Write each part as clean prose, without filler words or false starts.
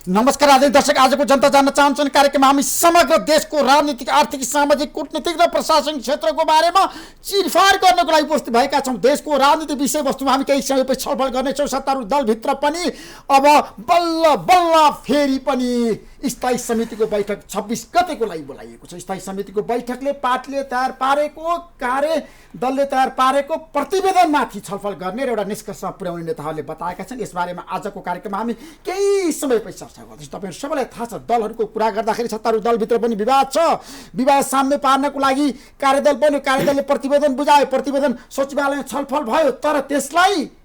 नमस्कार आदरणीय दर्शक, आजको जनता जान्न चाहन्छन् कार्यक्रममा हामी समग्र देशको राजनीतिक, आर्थिक, सामाजिक, कूटनीतिक र प्रशासनिक क्षेत्रको बारेमा चिरफार गर्नको लागि उपस्थित भएका छौँ। देशको राजनीतिक विषयवस्तुमा हामी केही समयपछि छलफल गर्नेछौँ। सत्तारूढ दलभित्र पनि अब बल्ल बल्ल फेरि पनि स्थायी समितिको बैठक 26 गतेको लागि बोलाइएको छ। स्थायी समितिको बैठकले पार्टीले तयार पारेको, कार्यदलले तयार पारेको प्रतिवेदनमाथि छलफल गर्ने र एउटा निष्कर्षमा पुर्याउने नेताहरूले बताएका छन्। यसबारेमा आजको कार्यक्रममा हामी केही समयपछि चर्चा गर्दैछौँ। तपाईँहरू सबैलाई थाहा छ, दलहरूको कुरा गर्दाखेरि सत्तारूढ दलभित्र पनि विवाद छ। विवाद साम्य पार्नको लागि कार्यदल बन्यो, कार्यदलले प्रतिवेदन बुझायो, प्रतिवेदन सचिवालयमा छलफल भयो, तर त्यसलाई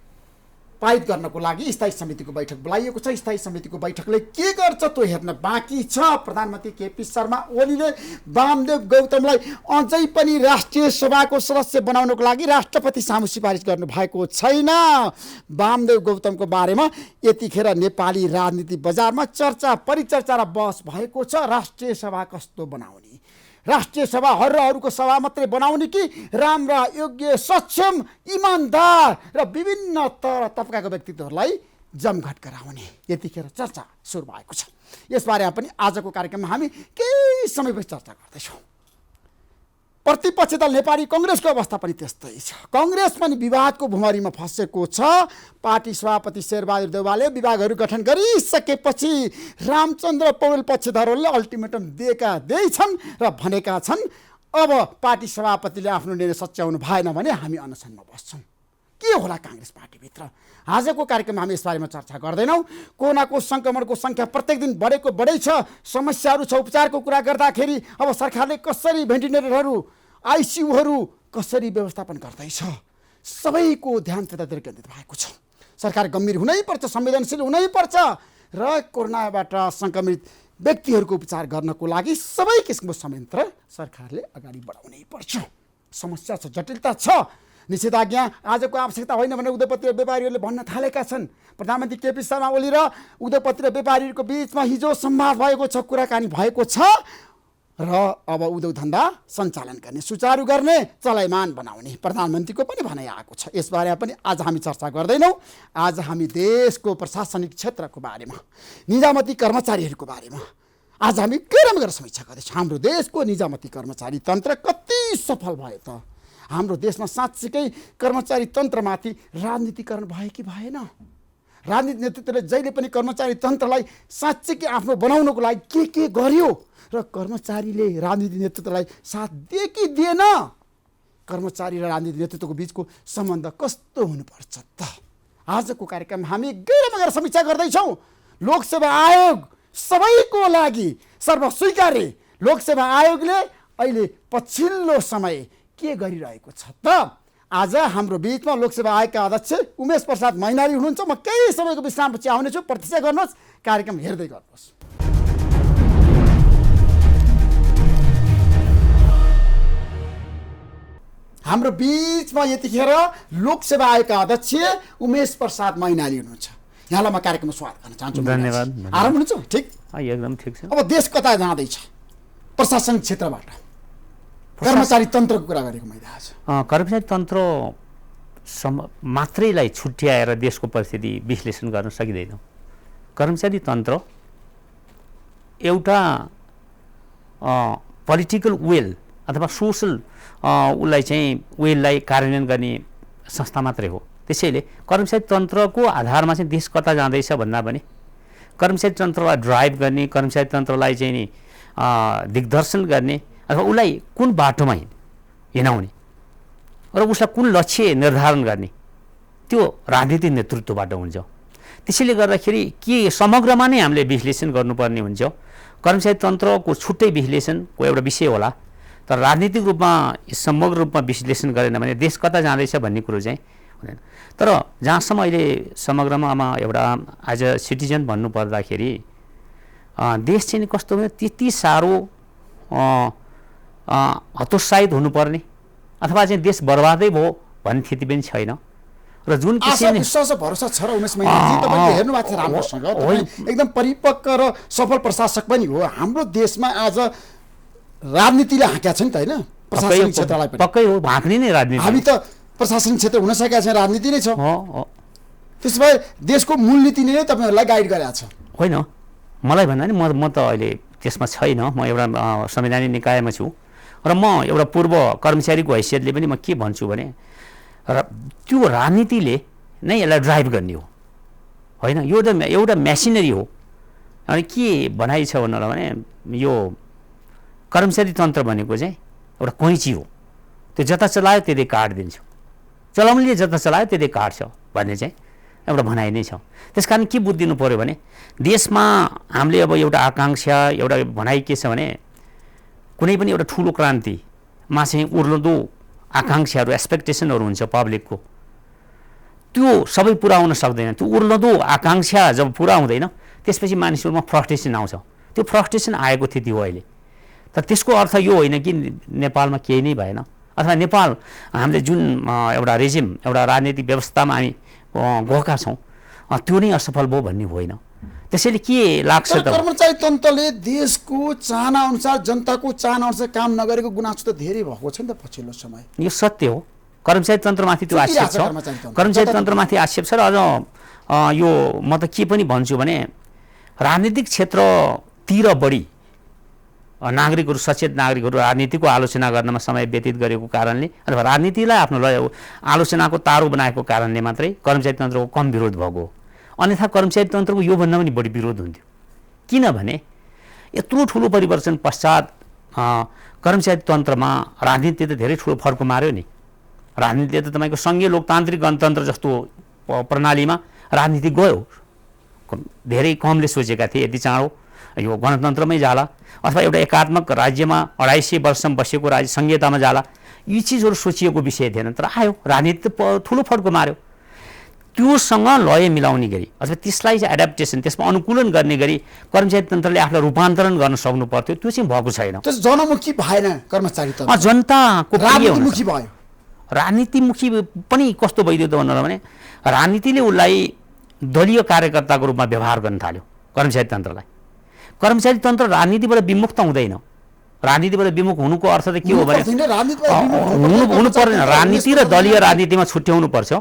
पारित गर्नको लागि स्थायी समितिको बैठक बोलाइएको छ। स्थायी समितिको बैठकले के गर्छ त्यो हेर्न बाँकी छ। प्रधानमन्त्री केपी शर्मा ओलीले वामदेव गौतमलाई अझै पनि राष्ट्रिय सभाको सदस्य बनाउनको लागि राष्ट्रपति सामु सिफारिस गर्नु भएको छैन। वामदेव गौतमको बारेमा यतिखेर नेपाली राजनीति बजारमा चर्चा, परिचर्चा र बहस भएको छ। राष्ट्रिय सभा कस्तो बनाउने, राष्ट्रिय सभा अरूको सभा मात्रै बनाउने कि राम्रा, योग्य, सक्षम, इमान्दार र विभिन्न तबकाका व्यक्तित्वहरूलाई जमघट गराउने, यतिखेर चर्चा सुरु भएको छ। यसबारेमा पनि आजको कार्यक्रममा हामी केही समयपछि चर्चा गर्दैछौँ। प्रतिपक्षी दल नेपाली कङ्ग्रेसको अवस्था पनि त्यस्तै छ। कङ्ग्रेस पनि विवादको भुमरीमा फँसेको छ। पार्टी सभापति शेरबहादुर देउवाले विभागहरू गठन गरिसकेपछि रामचन्द्र पौडेल पक्षधरहरूले अल्टिमेटम दिएका छन् र भनेका छन् अब पार्टी सभापतिले आफ्नो निर्णय सच्याउनु भएन भने हामी अनसनमा बस्छौँ। के होला काङ्ग्रेस पार्टीभित्र? आजको कार्यक्रममा हामी यसबारेमा चर्चा गर्दैनौँ। कोरोनाको सङ्क्रमणको सङ्ख्या प्रत्येक दिन बढै छ। समस्याहरू छ। उपचारको कुरा गर्दाखेरि अब सरकारले कसरी भेन्टिलेटरहरू, आइसियुहरू कसरी व्यवस्थापन गर्दैछ, सबैको ध्यान त्यतातिर केन्द्रित भएको छ। सरकार गम्भीर हुनैपर्छ, संवेदनशील हुनैपर्छ र कोरोनाबाट सङ्क्रमित व्यक्तिहरूको उपचार गर्नको लागि सबै किसिमको संयन्त्र सरकारले अगाडि बढाउनै पर्छ। समस्या छ, जटिलता छ। निषेधाज्ञा आजको आवश्यकता होइन भनेर उद्योगपति र व्यापारीहरूले भन्न थालेका छन्। प्रधानमन्त्री केपी शर्मा ओली र उद्योगपति र व्यापारीहरूको बिचमा हिजो संवाद भएको छ, कुराकानी भएको छ र अब उद्योग धन्दा सञ्चालन गर्ने, सुचारू गर्ने, चलायमान बनाउने प्रधानमन्त्रीको पनि भनाइ आएको छ। यसबारेमा पनि आज हामी चर्चा गर्दैनौँ। आज हामी देशको प्रशासनिक क्षेत्रको बारेमा, निजामती कर्मचारीहरूको बारेमा आज हामी गएर समीक्षा गर्दैछौँ। हाम्रो देशको निजामती कर्मचारी तन्त्र कति सफल भयो त? हाम्रो देशमा साँच्चीकै कर्मचारी तन्त्रमाथि राजनीतिकरण भयो कि भएन? राजनीति नेतृत्वले जहिले पनि कर्मचारी तन्त्रलाई साँच्चीकै आफ्नो बनाउनको लागि के गर्यो र कर्मचारीले राजनीति नेतृत्वलाई साथ दिए कि दिएन? कर्मचारी र राजनीति नेतृत्वको बिचको सम्बन्ध कस्तो हुनुपर्छ त? आजको कार्यक्रममा हामी गएर समीक्षा गर्दैछौँ। लोकसेवा आयोग सबैको लागि सर्वस्वीकार्य लोकसेवा आयोगले अहिले पछिल्लो समय के गरिरहेको छ त? आज हाम्रो बिचमा लोकसेवा आयोगका अध्यक्ष उमेश प्रसाद मैनाली हुनुहुन्छ। म केही समयको विश्रामपछि आउनेछु। प्रतीक्षा गर्नुहोस्, कार्यक्रम हेर्दै गर्नुहोस्। हाम्रो बिचमा यतिखेर लोकसेवा आयोगका अध्यक्ष उमेश प्रसाद मैनाली हुनुहुन्छ। यहाँलाई म कार्यक्रममा स्वागत गर्न चाहन्छु। धन्यवाद। आराम हुनुहुन्छ? ठिक, एकदम ठिक छ। अब देश कता जाँदैछ? प्रशासनिक क्षेत्रबाट कर्मचारी तन्त्रको कुरा गरेको मैले आज। कर्मचारी तन्त्र मात्रैलाई छुट्याएर देशको परिस्थिति विश्लेषण गर्न सकिँदैन। कर्मचारी तन्त्र एउटा पोलिटिकल वेल अथवा सोसल उसलाई चाहिँ वेललाई कार्यान्वयन गर्ने संस्था मात्रै हो। त्यसैले कर्मचारी तन्त्रको आधारमा चाहिँ देश कता जाँदैछ भन्दा पनि कर्मचारी तन्त्रलाई ड्राइभ गर्ने, कर्मचारी तन्त्रलाई चाहिँ नि दिग्दर्शन गर्ने अथवा उसलाई कुन बाटोमा हिँडाउने र उसलाई कुन लक्ष्य निर्धारण गर्ने, त्यो राजनीतिक नेतृत्वबाट हुन्छ। त्यसैले गर्दाखेरि के समग्रमा नै हामीले विश्लेषण गर्नुपर्ने हुन्छ। कर्मचारी तन्त्रको छुट्टै विश्लेषणको एउटा विषय होला, तर राजनीतिक रूपमा समग्र रूपमा विश्लेषण गरेन भने देश कता जाँदैछ भन्ने कुरो चाहिँ हुँदैन। तर जहाँसम्म अहिले समग्रमा एउटा एज अ सिटिजन भन्नुपर्दाखेरि देश चाहिँ कस्तो भयो, त्यति साह्रो हतोत्साहित हुनुपर्ने अथवा चाहिँ देश बर्बादै भयो भन्ने स्थिति पनि छैन। र जुन किसिमले भरोसा छ र उमेश मैनालीजी तपाईले हेर्नु भएको छ राम्रोसँग, एकदम परिपक्व र सफल प्रशासक पनि हो। हाम्रो देशमा आज राजनीतिले हाँक्या छ नि त, होइन? प्रशासनिक क्षेत्रलाई पनि पक्कै हो, हाँक्ने नै राजनीति। हामी त प्रशासनिक क्षेत्र हुन सकेका छैन, राजनीति नै छ। त्यसो भए देशको मूल नीति नै तपाईँहरूलाई गाइड गरेको छ होइन? मलाई भन्दा नि म त अहिले त्यसमा छैन, म एउटा संवैधानिक निकायमा छु र म एउटा पूर्व कर्मचारीको हैसियतले पनि म के भन्छु भने र त्यो राजनीतिले नै यसलाई ड्राइभ गर्ने हो होइन, यो एउटा मेसिनरी हो। अनि के भनाइ छ भन्नु भने यो कर्मचारी तन्त्र भनेको चाहिँ एउटा कैँची हो, त्यो जता चलायो त्यतै काटिदिन्छ, चलाउनेले जता चलायो त्यतै काट्छ भन्ने चाहिँ एउटा भनाइ नै छ। त्यस कारण के बुझिदिनु पऱ्यो भने देशमा हामीले अब एउटा आकाङ्क्षा एउटा भनाइ के छ भने कुनै पनि एउटा ठुलो क्रान्तिमा चाहिँ उर्लदो आकाङ्क्षाहरू एक्सपेक्टेसनहरू हुन्छ पब्लिकको, त्यो सबै पुरा हुन सक्दैन। त्यो उर्लदो आकाङ्क्षा जब पुरा हुँदैन त्यसपछि मानिसहरूमा फ्रस्ट्रेसन आउँछ। त्यो फ्रस्ट्रेसन आएको थियो त्यो अहिले। तर त्यसको अर्थ यो होइन कि नेपालमा केही नै भएन अथवा नेपाल हामीले जुन एउटा रेजिम एउटा राजनीतिक व्यवस्थामा हामी गएका छौँ त्यो नै असफल भयो भन्ने होइन। त्यसैले के लाग्छ त कर्मचारी तन्त्रले देशको चाहना अनुसार जनताको चाहना अनुसार काम नगरेको गुनासो त धेरै भएको छ नि त पछिल्लो समय। यो सत्य हो, कर्मचारी तन्त्रमाथि त्यो आक्षेप छ, कर्मचारी तन्त्रमाथि आक्षेप छ। र अझ यो म त के पनि भन्छु भने राजनीतिक क्षेत्रतिर बढी नागरिकहरू सचेत नागरिकहरू राजनीतिको आलोचना गर्नमा समय व्यतीत गरेको कारणले अथवा राजनीतिलाई आफ्नो आलोचनाको तारो बनाएको कारणले मात्रै कर्मचारी तन्त्रको कम विरोध भएको हो। अन्यथा कर्मचारी तन्त्रको योभन्दा पनि बढी विरोध हुन्थ्यो। किनभने यत्रो ठुलो परिवर्तन पश्चात कर्मचारी तन्त्रमा राजनीति त धेरै ठुलो फर्को मार्यो नि। राजनीतिले त तपाईँको सङ्घीय लोकतान्त्रिक गणतन्त्र जस्तो प्रणालीमा राजनीति गयो, धेरै कमले सोचेका थिए यति चाँडो यो गणतन्त्रमै जाला अथवा एउटा एकात्मक राज्यमा 250 वर्षसम्म बसेको राज्य संहितामा जाला, यी चिजहरू सोचिएको विषय थिएन। तर आयो राजनीति त ठुलो फड्को मार्यो। त्योसँग लय मिलाउने गरी अथवा त्यसलाई चाहिँ एडाप्टेसन त्यसमा अनुकूलन गर्ने गरी कर्मचारी तन्त्रले आफूलाई रूपान्तरण गर्न सक्नु पर्थ्यो, त्यो चाहिँ भएको छैन। त्यो जनमुखी भएन कर्मचारी तन्त्र, जनताको राजनीतिमुखी भयो। राजनीतिमुखी पनि कस्तो भइदियो त भन्नु भने राजनीतिले उसलाई दलीय कार्यकर्ताको रूपमा व्यवहार गर्न थाल्यो कर्मचारी तन्त्रलाई। कर्मचारी तन्त्र राजनीतिबाट विमुख त हुँदैन। राजनीतिबाट विमुख हुनुको अर्थ त के हो भने हुनु पर्दैन। राजनीति र दलीय राजनीतिमा छुट्याउनु पर्छ,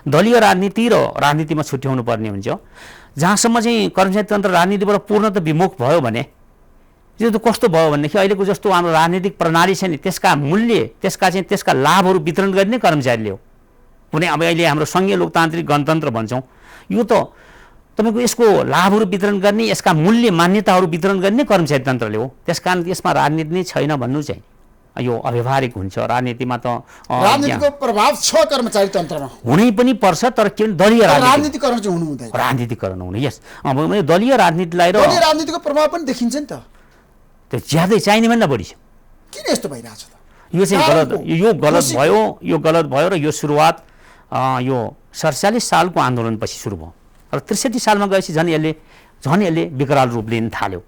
दलीय राजनीति र राजनीतिमा छुट्याउनु पर्ने हुन्छ। जहाँसम्म चाहिँ कर्मचारी तन्त्र राजनीतिबाट पूर्ण त विमुख भयो भने यो त कस्तो भयो भनेदेखि अहिलेको जस्तो हाम्रो राजनीतिक प्रणाली छ नि त्यसका मूल्य त्यसका लाभहरू वितरण गर्ने कर्मचारीले हो। कुनै अब अहिले हाम्रो सङ्घीय लोकतान्त्रिक गणतन्त्र भन्छौँ, यो त तपाईँको यसको लाभहरू वितरण गर्ने यसका मूल्य मान्यताहरू वितरण गर्ने कर्मचारी तन्त्रले हो। त्यस कारण यसमा राजनीति नै छैन भन्नु चाहिँ यो अव्यावहारिक हुन्छ। राजनीतिमा त राजनीतिको प्रभाव छ कर्मचारी तन्त्रमा, हुनै पनि पर्छ, तर के दलीय राजनीतिकरण चाहिँ हुनु हुँदैन। राजनीतिकरण हुनु यस अब दलीय राजनीतिलाई र राजनीतिको प्रभाव पनि देखिन्छ नि त, त्यो ज्यादै चाहिने भन्दा बढी छ। किन यस्तो भइरहेछ त? यो चाहिँ गलत भयो र यो सुरुवात यो 47 सालको आन्दोलनपछि सुरु भयो र 63 सालमा गएपछि झन् यसले विकराल रूप लिन थाल्यो।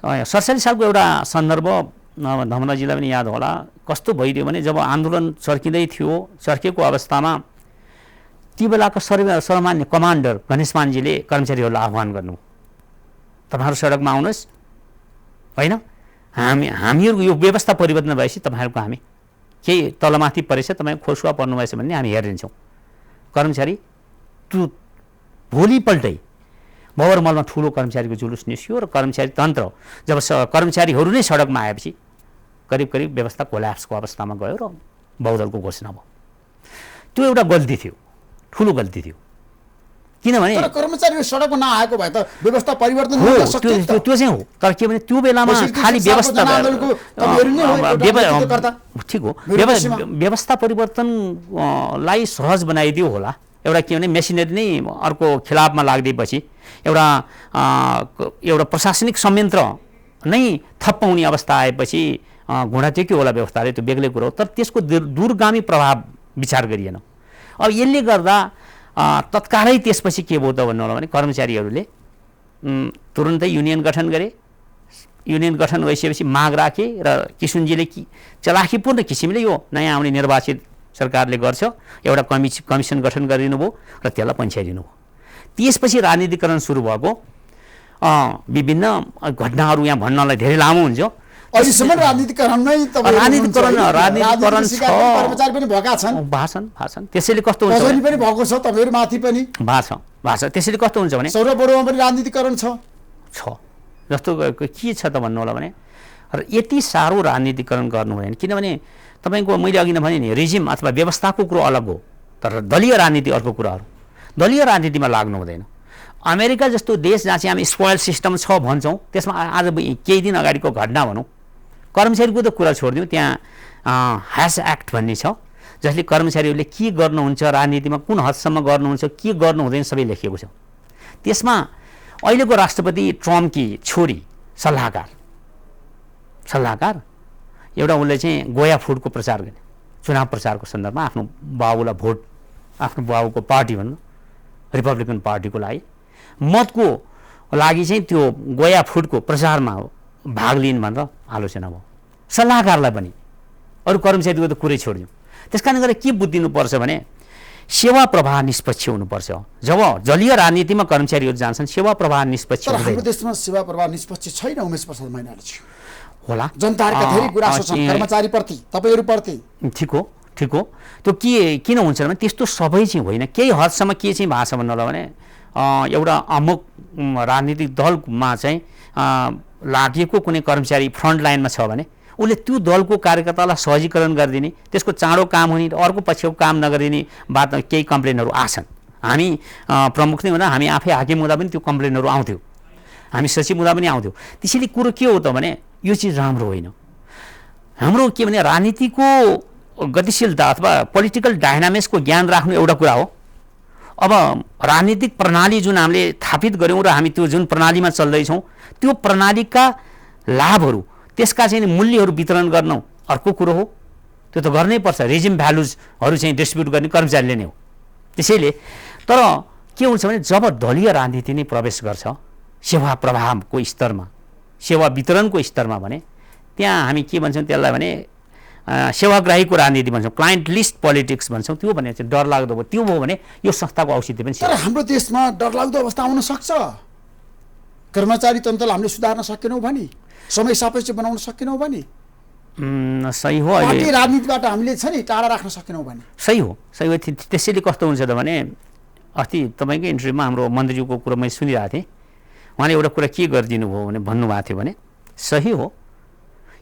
47 सालको एउटा सन्दर्भ धमनाजीलाई पनि याद होला, कस्तो भइदियो भने जब आन्दोलन चर्केको अवस्थामा ती बेलाको सर्वमान्य कमान्डर गणेशमानजीले कर्मचारीहरूलाई आह्वान गर्नु, तपाईँहरू सडकमा आउनुहोस् होइन, हामीहरूको यो व्यवस्था परिवर्तन भएपछि तपाईँहरूको हामी केही तलमाथि परेछ, तपाईँ खोसुवा पर्नुभएछ भने हामी हेरिदिन्छौँ। कर्मचारी त्यो भोलिपल्टै भवरमलमा ठुलो कर्मचारीको जुलुस निस्कियो र कर्मचारी तन्त्र जब कर्मचारीहरू नै सडकमा आएपछि करिब व्यवस्था कोल्याप्सको अवस्थामा गयो र बहुदलको घोषणा भयो। त्यो एउटा गल्ती थियो, ठुलो गल्ती थियो। किनभने कर्मचारीहरू सडकमा नआएको भए त व्यवस्था परिवर्तन हुन सक्थ्यो। त्यो चाहिँ हो, तर के भने त्यो बेलामा खालि व्यवस्था ठिक हो, व्यवस्था परिवर्तनलाई सहज बनाइदियो होला। एउटा के भने मेसिनरी नै अर्को खिलाफमा लाग्दैपछि एउटा प्रशासनिक संयन्त्र नै थप पाउने अवस्था आएपछि घुँडा टेक्यो होला व्यवस्थाले, त्यो बेग्लै कुरो हो। तर त्यसको दूरगामी प्रभाव विचार गरिएन। अब यसले गर्दा तत्कालै त्यसपछि के भयो त भन्नु होला भने कर्मचारीहरूले तुरुन्तै युनियन गठन गरे। युनियन गठन भइसकेपछि माग राखे र किशुनजीले चलाखीपूर्ण किसिमले यो नयाँ आउने निर्वाचित सरकारले गर्छ एउटा कमिसन गठन गरिदिनु भयो र त्यसलाई पन्छाइदिनु भयो। त्यसपछि राजनीतिकरण सुरु भएको विभिन्न घटनाहरू यहाँ भन्नलाई धेरै लामो हुन्छ। अहिलेसम्म राजनीतिकरण कर्मचारी पनि भएका छन्, भाषण त्यसैले कस्तो हुन्छ पनि भएको छ, तपाईँहरू माथि पनि भाषण त्यसैले कस्तो हुन्छ भने सौरभ बरुवामा पनि राजनीतिकरण छ। जस्तो के छ त भन्नु होला भने र यति साह्रो राजनीतिकरण गर्नु भएन किनभने तपाईँको मैले अघि नै भने नि रिजिम अथवा व्यवस्थाको कुरो अलग हो तर दलीय राजनीति अर्को कुराहरू दलीय राजनीतिमा लाग्नु हुँदैन अमेरिका जस्तो देश जहाँ चाहिँ हामी स्पोइल सिस्टम छ भन्छौँ त्यसमा आज केही दिन अगाडिको घटना भनौँ कर्मचारीको त कुरा छोडिदिउँ त्यहाँ ह्यास एक्ट भन्ने छ जसले कर्मचारीहरूले के गर्नुहुन्छ राजनीतिमा कुन हदसम्म गर्नुहुन्छ के गर्नु हुँदैन सबै लेखिएको छ त्यसमा अहिलेको राष्ट्रपति ट्रम्पकी छोरी सल्लाहकार एउटा उसले चाहिँ गोया फुडको प्रचार गर्ने चुनाव प्रचारको सन्दर्भमा आफ्नो बाबुलाई भोट आफ्नो बाबुको पार्टी भन्नु रिपब्लिकन पार्टीको लागि मतको लागि चाहिँ त्यो गोया फुडको प्रचारमा भाग लिन भनेर आलोचना भयो सल्लाहकारलाई पनि अरू कर्मचारीको त कुरै छोडिदिउँ त्यस कारण गरेर के बुझिदिनुपर्छ भने सेवा प्रवाह निष्पक्ष हुनुपर्छ जब दलीय राजनीतिमा कर्मचारीहरू जान्छन् सेवा प्रवाह निष्पक्ष हुँदैन हाम्रो देशमा सेवा प्रवाह निष्पक्ष छैन उमेश प्रसाद मैनाली होला जनताका धेरै गुनासो छन् कर्मचारीप्रति तपाईहरुप्रति ठिक हो त्यो के किन हुन्छ भने त्यस्तो सबै चाहिँ होइन केही हदसम्म के चाहिँ भएको छ भन्नु होला भने एउटा अमुक राजनीतिक दलमा चाहिँ लागेको कुनै कर्मचारी फ्रन्ट लाइनमा छ भने उसले त्यो दलको कार्यकर्तालाई सहजीकरण गरिदिने त्यसको चाँडो काम हुने अर्को पछिको काम नगरिदिने बात केही कम्प्लेनहरू आछन् हामी प्रमुख नै हुँदा हामी आफै हाकिम हुँदा पनि त्यो कम्प्लेनहरू आउँथ्यो हामी सचिव हुँदा पनि आउँथ्यो त्यसैले कुरो के हो त भने यो चिज राम्रो होइन हाम्रो के भने राजनीतिको गतिशीलता अथवा पोलिटिकल डायनामिक्सको ज्ञान राख्नु एउटा कुरा हो अब राजनीतिक प्रणाली जुन हामीले स्थापित गऱ्यौँ र हामी त्यो जुन प्रणालीमा चल्दैछौँ त्यो प्रणालीका लाभहरू त्यसका चाहिँ मूल्यहरू वितरण गर्न अर्को कुरो हो त्यो त गर्नै पर्छ रिजिम भ्यालुजहरू चाहिँ डिस्ट्रिब्युट गर्ने कर्मचारीले नै हो त्यसैले तर के हुन्छ भने जब दलीय राजनीति नै प्रवेश गर्छ सेवा प्रवाहको स्तरमा सेवा वितरणको स्तरमा भने त्यहाँ हामी के भन्छौँ त्यसलाई भने सेवाग्राहीको राजनीति भन्छौँ क्लाइन्ट लिस्ट पोलिटिक्स भन्छौँ त्यो भने चाहिँ डरलाग्दो भयो त्यो भयो भने यो संस्थाको औचित्य पनि तर हाम्रो देशमा डरलाग्दो अवस्था आउन सक्छ कर्मचारी तन्त्रलाई हामीले सुधार्न सकेनौँ भने समय सापेक्ष बनाउन सकेनौँ भने सही हो पार्टी राजनीतिबाट हामीले छ नि टाढा राख्न सकेनौँ भने सही हो त्यसैले कस्तो हुन्छ त भने अस्ति तपाईँकै इन्टरभ्यूमा हाम्रो मन्त्रीज्यूको कुरा मैले सुनिरहेको थिएँ उहाँले एउटा कुरा के गरिदिनु भयो भने भन्नुभएको थियो भने सही हो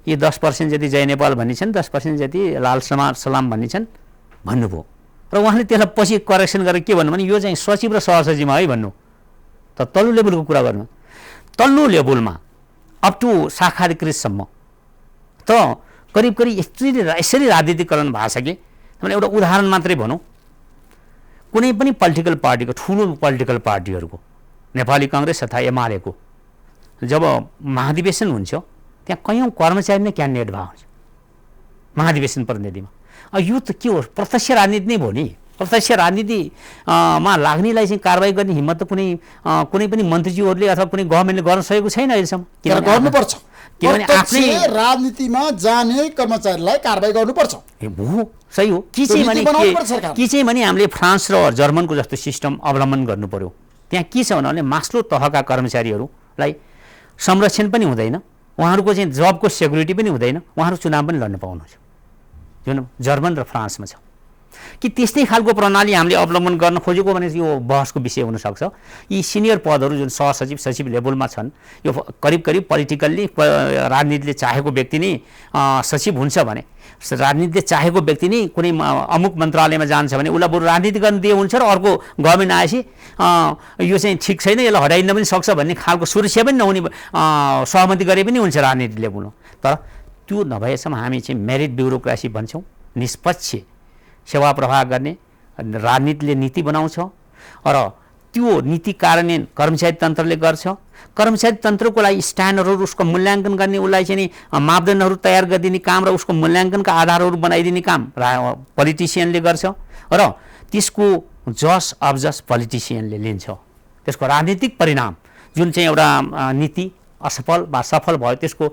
यी 10% जति जय नेपाल भन्ने छन् 10% जति लाल सलाम भन्ने छन् भन्नुभयो र उहाँले त्यसलाई पछि करेक्सन गरेर के भन्नु भने यो चाहिँ सचिव र सहसचिवमा है भन्नु त तल्लो लेभलको कुरा गर्नु तल्लो लेभलमा अप टु शाखाधिकृतसम्म त करिब यसरी राजनीतिकरण भएको छ कि एउटा उदाहरण मात्रै भनौँ कुनै पनि पोलिटिकल पार्टीको ठुलो पोलिटिकल पार्टीहरूको नेपाली कांग्रेस तथा एमालेको जब महाधिवेशन हुन्छ त्यहाँ कयौं कर्मचारी नै क्यान्डिडेट भएको हुन्छ महाधिवेशन प्रतिनिधिमा यो त के हो प्रत्यक्ष राजनीति नै भयो नि प्रत्यक्ष राजनीतिमा लाग्नेलाई चाहिँ कारबाही गर्ने हिम्मत त कुनै पनि मन्त्रीज्यूहरूले अथवा कुनै गभर्मेन्टले गर्न सकेको छैन अहिलेसम्म गर्नुपर्छ किनभने आफ्नै राजनीतिमा जाने कर्मचारीलाई कारबाही गर्नुपर्छ हो सही हो के चाहिँ भने हामीले फ्रान्स र जर्मनको जस्तो सिस्टम अवलम्बन गर्नु पर्यो त्यहाँ के छ भने मास्लो तहका कर्मचारीहरूलाई संरक्षण पनि हुँदैन उहाँहरूको चाहिँ जबको सेक्युरिटी पनि हुँदैन उहाँहरू चुनाव पनि लड्न पाउनुहुन्छ जुन जर्मन र फ्रान्समा छ कि त्यस्तै खालको प्रणाली हामीले अवलम्बन गर्न खोजेको भने यो बहसको विषय हुन सक्छ यी सिनियर पदहरू जुन सहसचिव सचिव लेभलमा छन् यो करिब कल्ली राजनीतिले चाहेको व्यक्ति नै सचिव हुन्छ भने राजनीतिले चाहेको व्यक्ति नै कुनै अमुक मन्त्रालयमा जान्छ भने उसलाई बरु राजनीति गर्न दिए हुन्छ र अर्को गभर्मेन्ट आएपछि यो चाहिँ ठिक छैन यसलाई हटाइन्न पनि सक्छ भन्ने खालको सुरक्षा पनि नहुने सहमति गरे पनि हुन्छ राजनीति लेभलमा तर त्यो नभएसम्म हामी चाहिँ मेरिट ब्युरोक्रेसी भन्छौँ निष्पक्ष सेवा प्रवाह गर्ने राजनीतिले नीति बनाउँछ र त्यो नीति कार्यान्वयन कर्मचारी तन्त्रले गर्छ कर्मचारी तन्त्रको लागि स्ट्यान्डर्डहरू उसको मूल्याङ्कन गर्ने उसलाई चाहिँ मापदण्डहरू तयार गरिदिने काम र उसको मूल्याङ्कनका आधारहरू बनाइदिने काम पोलिटिसियनले गर्छ र त्यसको जस अबजस पोलिटिसियनले लिन्छ त्यसको राजनीतिक परिणाम जुन चाहिँ एउटा नीति असफल वा सफल भयो त्यसको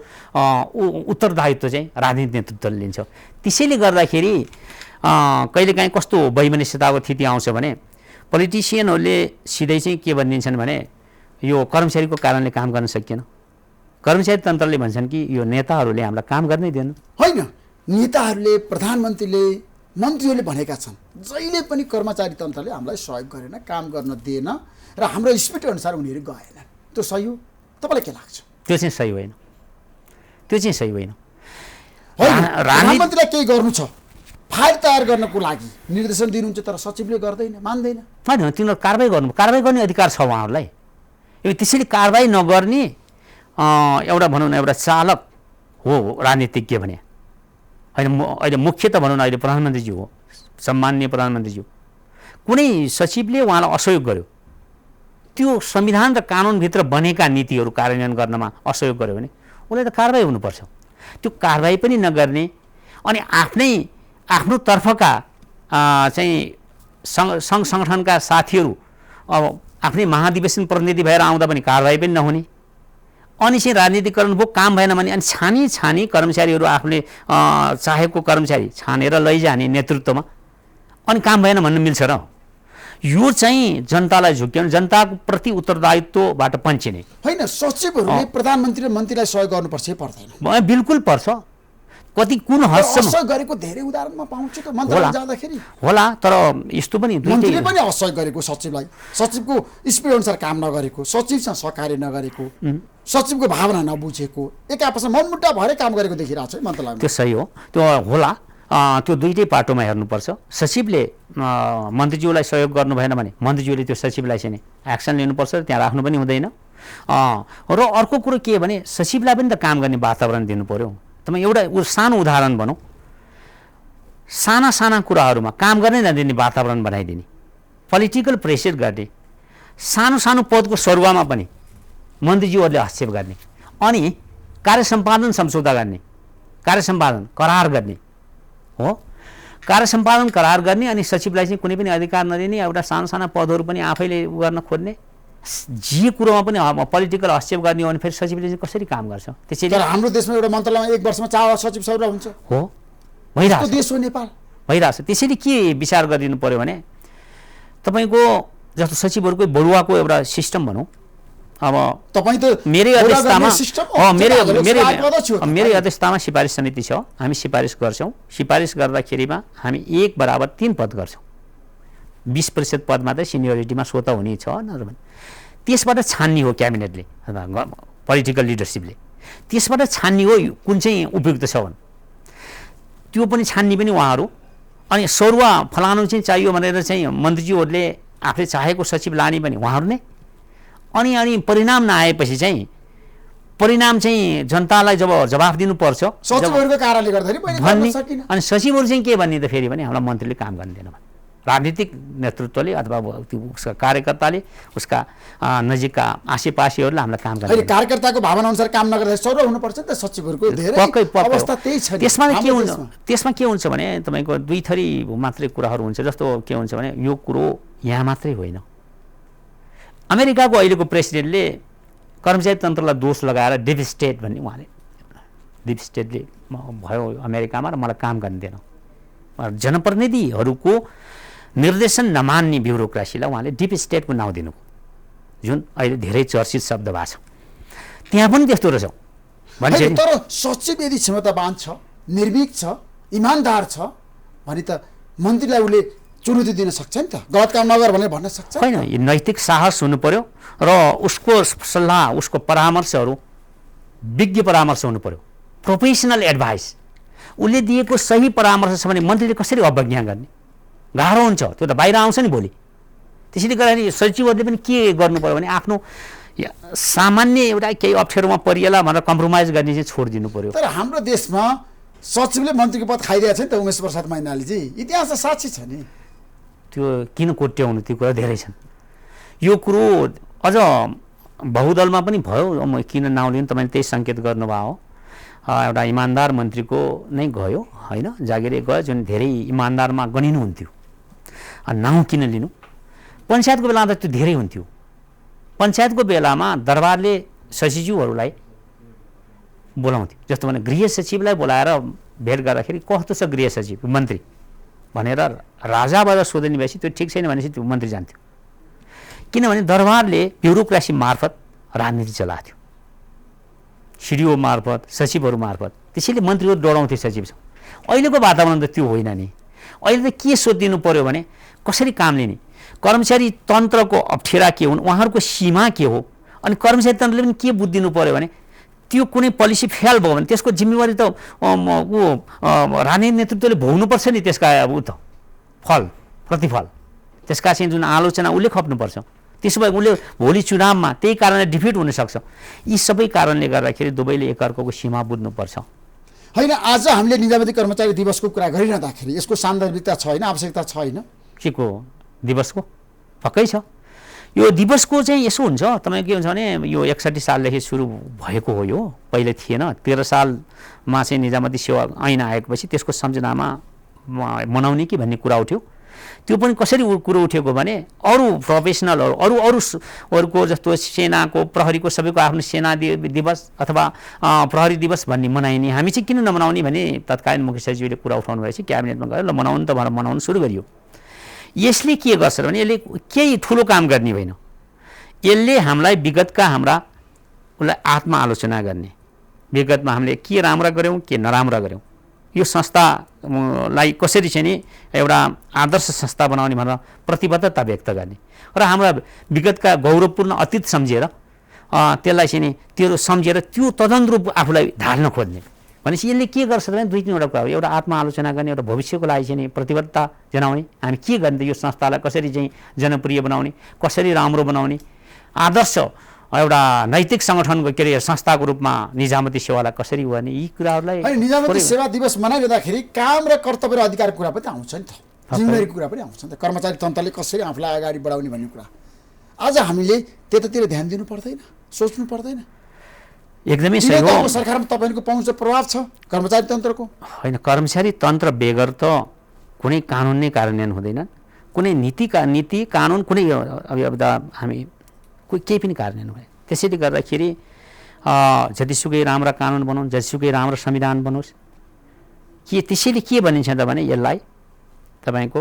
उत्तरदायित्व चाहिँ राजनीतिक नेतृत्वले लिन्छ त्यसैले गर्दाखेरि कहिलेकाहीँ कस्तो वैमनस्यताको स्थिति आउँछ भने पोलिटिसियनहरूले सिधै चाहिँ के भनिदिन्छन् भने यो कर्मचारीको कारणले काम गर्न सकिएन कर्मचारी तन्त्रले भन्छन् कि यो नेताहरूले हामीलाई काम गर्नै दिएन होइन नेताहरूले प्रधानमन्त्रीले मन्त्रीहरूले भनेका छन् जहिले पनि कर्मचारी तन्त्रले हामीलाई सहयोग गरेन काम गर्न दिएन र हाम्रो स्पिड अनुसार उनीहरू गएनन् त्यो सही हो तपाईलाई के लाग्छ त्यो चाहिँ सही होइन, त्यो चाहिँ सही होइन। प्रधानमन्त्रीलाई केही गर्नु छ, फाइल तयार गर्नको लागि निर्देशन दिनुहुन्छ, तर सचिवले गर्दैन, मान्दैन। होइन, तिनीहरू कारबाही गर्ने अधिकार छ उहाँहरूलाई। यो त्यसरी कारबाही नगर्ने एउटा भनौँ न एउटा चालक हो राजनीतिज्ञ भने होइन। अहिले मुख्य त भनौँ न अहिले प्रधानमन्त्रीज्यू हो, सम्माननीय प्रधानमन्त्रीज्यू। कुनै सचिवले उहाँलाई असहयोग गर्यो, त्यो संविधान र कानुनभित्र बनेका नीतिहरू कार्यान्वयन गर्नमा असहयोग गर्यो भने उसलाई त कारबाही हुनुपर्छ। त्यो कारबाही पनि नगर्ने अनि आफ्नो तर्फका चाहिँ सङ्घ सङ्गठनका साथीहरू अब आफ्नै महाधिवेशन प्रतिनिधि भएर आउँदा पनि कारबाही पनि नहुने, अनि चाहिँ राजनीतिकरण भयो, काम भएन भने अनि छानी कर्मचारीहरू आफूले चाहेको कर्मचारी छानेर लैजाने नेतृत्वमा, अनि काम भएन भन्नु मिल्छ र? यो चाहिँ जनतालाई झुक्क्याउनु, जनताको प्रति उत्तरदायित्वबाट पन्छिने होइन। सचिवहरूले प्रधानमन्त्री र मन्त्रीलाई सहयोग गर्नुपर्छ पर्दैन? बिल्कुल पर्छ। कति कुन हदसम्म असहयोग गरेको धेरै उदाहरणमा पाउँछु त मन्त्रालय जाँदाखेरि होला, तर यस्तो पनि मन्त्रीले पनि असहयोग गरेको सचिवलाई, सचिवको स्पिड अनुसार काम नगरेको, सचिवसँग सहकार्य नगरेको, सचिवको भावना नबुझेको, एक आपसमा मनमुट्टा भएर काम गरेको देखिरहेको छ मन्त्रालयमा। त्यो सही हो, त्यो होला। त्यो दुईटै पाटोमा हेर्नुपर्छ। सचिवले मन्त्रीज्यूलाई सहयोग गर्नु भएन भने मन्त्रीज्यूले त्यो सचिवलाई चाहिँ एक्सन लिनुपर्छ, त्यहाँ राख्नु पनि हुँदैन। र अर्को कुरो के भने सचिवलाई पनि त काम गर्ने वातावरण दिनु पर्यो। तपाईँ एउटा सानो उदाहरण भनौँ, साना कुराहरूमा काम गर्ने नदिने वातावरण बनाइदिने, पोलिटिकल प्रेसर गर्ने, सानो पदको सरुवामा पनि मन्त्रीज्यूहरूले हस्तक्षेप गर्ने, अनि कार्य सम्पादन सम्झौता गर्ने, कार्य सम्पादन करार गर्ने हो, कार्य सम्पादन करार गर्ने, अनि सचिवलाई चाहिँ कुनै पनि अधिकार नदिने, एउटा साना पदहरू पनि आफैले गर्न खोज्ने, जे कुरोमा पनि पोलिटिकल हस्तक्षेप गर्ने हो भने फेरि सचिवले चाहिँ कसरी काम गर्छ? त्यसैले हाम्रो देशमा एउटा मन्त्रालयमा एक वर्षमा 4 सचिव सरुवा हुन्छ हो, भइरहेको देश हो नेपाल, भइरहेछ। त्यसैले के विचार गरिदिनु पर्यो भने तपाईँको जस्तो सचिवहरूको बढुवाको एउटा सिस्टम भनौँ, अब तपाईँ त मेरै अध्यक्षतामा सिफारिस समिति छ, हामी सिफारिस गर्छौँ। सिफारिस गर्दाखेरिमा हामी 1/3 पद गर्छौँ। 20% पद मात्रै सिनियोरिटीमा स्वतः हुने छ नत्र भने त्यसबाट छान्ने हो क्याबिनेटले, पोलिटिकल लिडरसिपले त्यसबाट छान्ने हो कुन चाहिँ उपयुक्त छ भने त्यो पनि छान्ने पनि उहाँहरू। अनि सरुवा फलानु चाहिँ चाहियो भनेर चाहिँ मन्त्रीज्यूहरूले आफूले चाहेको सचिव लाने पनि उहाँहरू नै। अनि परिणाम नआएपछि चाहिँ परिणाम चाहिँ जनतालाई जब जवाफ दिनुपर्छ सचिवहरूको कारणले गर्दाखेरि अनि सचिवहरू चाहिँ के भन्ने त फेरि भने हामीलाई मन्त्रीले काम गर्न दिएन भने राजनीतिक नेतृत्वले अथवा उसका कार्यकर्ताले उसका नजिकका आसेपासेहरूले हामीलाई काम गर्ने। कार्यकर्ताको भावना अनुसार काम नगर्दा सरुवा हुनुपर्छ नि त सचिवहरूको धेरै अवस्था त्यही छ। त्यसमा के हुन्छ भने तपाईँको दुई थरी मात्रै कुराहरू हुन्छ। जस्तो के हुन्छ भने यो कुरो यहाँ मात्रै होइन, अमेरिकाको अहिलेको प्रेसिडेन्टले कर्मचारी तन्त्रलाई दोष लगाएर डिप स्टेट भन्ने उहाँले डिप स्टेटले भयो अमेरिकामा र मलाई काम गर्न दिएन, जनप्रतिनिधिहरूको निर्देशन नमान्ने ब्युरोक्रेसीलाई उहाँले डिप स्टेटको नाउँ दिनु, जुन अहिले धेरै चर्चित शब्द भएको छ। त्यहाँ पनि त्यस्तो रहेछ भने तर सचिव यदि क्षमतावान छ, निर्भीक छ, इमान्दार छ भने त मन्त्रीलाई उसले चुनौती दिन सक्छ नि त, गलत काम नगर भनेर भन्न सक्छ होइन। नैतिक साहस हुनु पर्यो र उसको सल्लाह उसको परामर्शहरू विज्ञ परामर्श हुनु पर्यो, प्रोफेसनल एडभाइस। उसले दिएको सही परामर्श छ भने मन्त्रीले कसरी अवज्ञा गर्ने? गाह्रो हुन्छ, त्यो त बाहिर आउँछ नि भोलि। त्यसैले गर्दाखेरि सचिवहरूले पनि के गर्नु पर्यो भने आफ्नो सामान्य एउटा केही अप्ठ्यारोमा परिएला भनेर कम्प्रोमाइज गर्ने चाहिँ छोडिदिनु पर्यो। तर हाम्रो देशमा सचिवले मन्त्रीको पद खाइदिएको छ नि त उमेश प्रसाद मैनालीजी, इतिहास साक्षी छ नि। त्यो किन कोट्याउनु, त्यो कुरा धेरै छन्। यो कुरो अझ बहुदलमा पनि भयो, म किन नाउँ लिनु, तपाईँले त्यही सङ्केत गर्नुभयो हो। एउटा इमान्दार मन्त्रीको नै गयो होइन, जागिरे गयो, जुन धेरै इमान्दारमा गनिनुहुन्थ्यो। नाउँ किन लिनु? पञ्चायतको बेलामा त त्यो धेरै हुन्थ्यो। पञ्चायतको बेलामा दरबारले सचिवहरूलाई बोलाउँथ्यो, जस्तो भने गृह सचिवलाई बोलाएर भेट गर्दाखेरि कस्तो छ गृह सचिव मन्त्री भनेर राजाबाट सोध्ने भएपछि त्यो ठिक छैन भनेपछि त्यो मन्त्री जान्थ्यो। किनभने दरबारले ब्युरोक्रेसी मार्फत राजनीति चलाएको थियो, सिडिओ मार्फत, सचिवहरू मार्फत। त्यसैले मन्त्रीहरू डराउँथे सचिवसँग। अहिलेको वातावरण त त्यो होइन नि। अहिले त के सोधिदिनु पर्यो भने कसरी काम लिने, कर्मचारी तन्त्रको अप्ठ्यारा के हुन्, उहाँहरूको सीमा के हो, अनि कर्मचारी तन्त्रले पनि के बुझिदिनु पर्यो भने त्यो कुनै पोलिसी फेल भयो भने त्यसको जिम्मेवारी त राजनीतिक नेतृत्वले भोग्नुपर्छ नि, त्यसका त प्रतिफल त्यसका चाहिँ जुन आलोचना उसले खप्नुपर्छ। त्यसो भए उसले भोलि चुनावमा त्यही कारणले डिफिट हुनसक्छ। यी सबै कारणले गर्दाखेरि दुवैले एकअर्काको सीमा बुझ्नुपर्छ। होइन, आज हामीले निजामती कर्मचारी दिवसको कुरा गरिरहँदाखेरि यसको सान्दर्भिकता छ होइन, आवश्यकता छ होइन? के को दिवसको? पक्कै छ। यो दिवसको चाहिँ यसो हुन्छ, तपाईँ के हुन्छ भने यो 61 सालदेखि सुरु भएको हो, यो पहिले थिएन। 13 सालमा चाहिँ निजामती सेवा ऐन आएपछि त्यसको सम्झनामा मनाउने कि भन्ने कुरा उठ्यो। त्यो पनि कसरी कुरो उठेको भने अरू प्रोफेसनलहरू अरूको जस्तो सेनाको प्रहरीको सबैको आफ्नो सेना दिवस अथवा प्रहरी दिवस भन्ने मनाइने, हामी चाहिँ किन नमनाउने भने तत्कालीन मुख्य सचिवले कुरा उठाउनु भएपछि क्याबिनेटमा गएर ल मनाउनु त भनेर मनाउनु सुरु गरियो। यसले के गर्छ भने यसले केही ठुलो काम गर्ने होइन, यसले हामीलाई विगतका हाम्रा उसलाई आत्मआलोचना गर्ने, विगतमा हामीले के राम्रा गऱ्यौँ के नराम्रा गऱ्यौँ, यो संस्थालाई कसरी चाहिँ नि एउटा आदर्श संस्था बनाउने भनेर प्रतिबद्धता व्यक्त गर्ने र हाम्रा विगतका गौरवपूर्ण अतीत सम्झेर त्यसलाई चाहिँ नि त्यो सम्झेर त्यो तदनुरूप आफूलाई ढाल्न खोज्ने। भनेपछि यसले के गर्छ भने दुई तिनवटा कुरा हो। एउटा आत्मआलोचना गर्ने, एउटा भविष्यको लागि चाहिँ नि प्रतिबद्धता जनाउने, हामी के गर्ने, यो संस्थालाई कसरी चाहिँ जनप्रिय बनाउने, कसरी राम्रो बनाउने, आदर्श एउटा नैतिक सङ्गठनको के अरे संस्थाको रूपमा निजामती सेवालाई कसरी गर्ने, यी कुराहरूलाई। निजामती सेवा दिवस मनाइरहँदाखेरि काम र कर्तव्य र अधिकारको कुरा पनि आउँछ नि त, जिम्मेवारीको कुरा पनि आउँछ नि त, कर्मचारी तन्त्रले कसरी आफूलाई अगाडि बढाउने भन्ने कुरा। आज हामीले त्यतातिर ध्यान दिनु पर्दैन, सोच्नु पर्दैन? एकदमै सही हो। सरकारमा तपाईँको पहुँच प्रभाव छ कर्मचारी तन्त्रको? होइन, कर्मचारी तन्त्र बेगर त कुनै कानुन नै कार्यान्वयन हुँदैन, कुनै नीति कानुन कुनै हामी केही पनि कार्यान्वयन हुँदैन। त्यसैले गर्दाखेरि जतिसुकै राम्रा कानुन बनाउन्, जतिसुकै राम्रो संविधान बनोस्, त्यसैले के भनिन्छ त भने यसलाई तपाईँको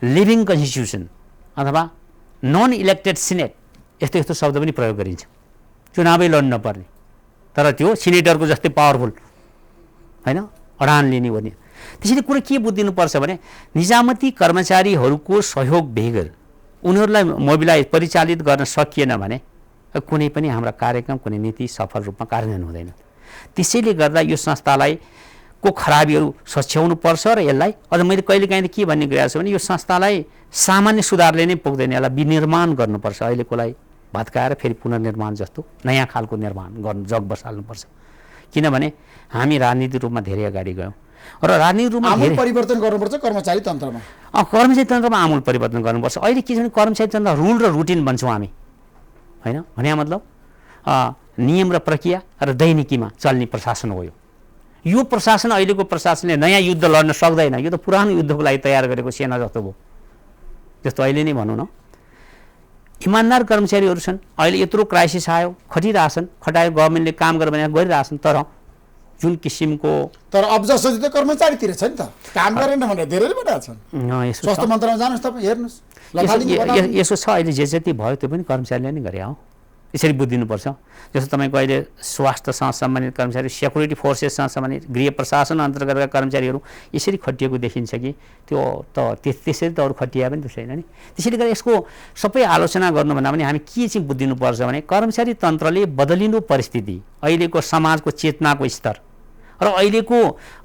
लिभिङ कन्स्टिट्युसन अथवा नन इलेक्टेड सिनेट यस्तो यस्तो शब्द पनि प्रयोग गरिन्छ। चुनावै लड्नु नपर्ने तर त्यो सिनेटरको जस्तै पावरफुल होइन, अडान लिने भन्ने। त्यसैले कुरो के बुझिदिनुपर्छ भने निजामती कर्मचारीहरूको सहयोग बेगर उनीहरूलाई मोबिलाइज परिचालित गर्न सकिएन भने कुनै पनि हाम्रा कार्यक्रम कुनै नीति सफल रूपमा कार्यान्वयन हुँदैन। त्यसैले गर्दा यो संस्थालाई को खराबीहरू सच्याउनु पर्छ र यसलाई अझ मैले कहिलेकाहीँ के भन्ने गरिरहेको छु भने यो संस्थालाई सामान्य सुधारले नै पुग्दैन, यसलाई विनिर्माण गर्नुपर्छ। अहिलेकोलाई भत्काएर फेरि पुनर्निर्माण जस्तो नयाँ खालको निर्माण गर्नु जग बसाल्नुपर्छ। किनभने हामी राजनीतिक रूपमा धेरै अगाडि गयौँ र राजनीतिक रूपमा आमूल परिवर्तन गर्नुपर्छ कर्मचारी तन्त्रमा। कर्मचारी तन्त्रमा आमूल परिवर्तन गर्नुपर्छ। अहिले के छ भने कर्मचारी तन्त्र रुल र रुटिन भन्छौँ हामी होइन, भने मतलब नियम र प्रक्रिया र दैनिकीमा चल्ने प्रशासन हो। यो प्रशासन अहिलेको प्रशासनले नयाँ युद्ध लड्न सक्दैन, यो त पुरानो युद्धको लागि तयार गरेको सेना जस्तो भयो। जस्तो अहिले नै भनौँ न, इमान्दार कर्मचारीहरू छन्, अहिले यत्रो क्राइसिस आयो खटिरहेछन्, खटायो गभर्मेन्टले काम गरेर भनेर गरिरहेछन्, तर जुन किसिमको तर अब्जर्भेसन त कर्मचारीतिर छ नि त, काम गरेन भने धेरै बनाएको छन्। स्वास्थ्य मन्त्रालयमा जानुहोस् तपाईँ हेर्नुहोस्, यसो छ अहिले जे जति भयो त्यो पनि कर्मचारीले नै गरे हो। यसरी बुझिदिनुपर्छ। जस्तो तपाईँको अहिले स्वास्थ्यसँग सम्बन्धित कर्मचारी, सेक्युरिटी फोर्सेससँग सम्बन्धित, गृह प्रशासन अन्तर्गतका कर्मचारीहरू यसरी खटिएको देखिन्छ कि त्यो त त्यसरी त अरू खटिया पनि त छैन नि। त्यसैले गर्दा यसको सबै आलोचना गर्नुभन्दा पनि हामी के चाहिँ बुझिदिनुपर्छ भने कर्मचारी तन्त्रले बदलिनु परिस्थिति, अहिलेको समाजको चेतनाको स्तर र अहिलेको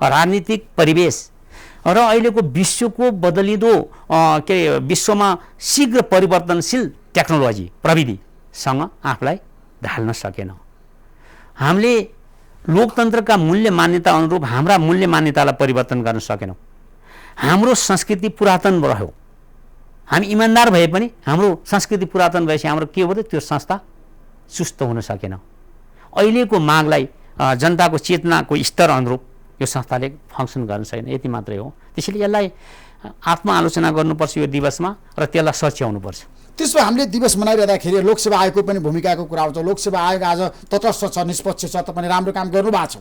राजनीतिक परिवेश र अहिलेको विश्वको बदलिँदो के अरे विश्वमा शीघ्र परिवर्तनशील टेक्नोलोजी प्रविधिसँग आफूलाई ढाल्न सकेनौँ। हामीले लोकतन्त्रका मूल्य मान्यता अनुरूप हाम्रा मूल्य मान्यतालाई परिवर्तन गर्न सकेनौँ। हाम्रो संस्कृति पुरातन रह्यो, हामी इमान्दार भए पनि हाम्रो संस्कृति पुरातन भएपछि हाम्रो के भयो त्यो संस्था सुस्त हुन सकेन। अहिलेको मागलाई जनताको चेतनाको स्तर अनुरूप यो संस्थाले फङ्सन गर्न सकेन, यति मात्रै हो। त्यसैले यसलाई आत्मआलोचना गर्नुपर्छ यो दिवसमा र त्यसलाई सच्याउनुपर्छ। त्यसो हामीले दिवस मनाइरहँदाखेरि लोकसेवा आयोगको पनि भूमिकाको कुरा आउँछ। लोकसेवा आयोग आज तटस्थ छ, निष्पक्ष छ, तपाईले राम्रो काम गर्नुभएको छ,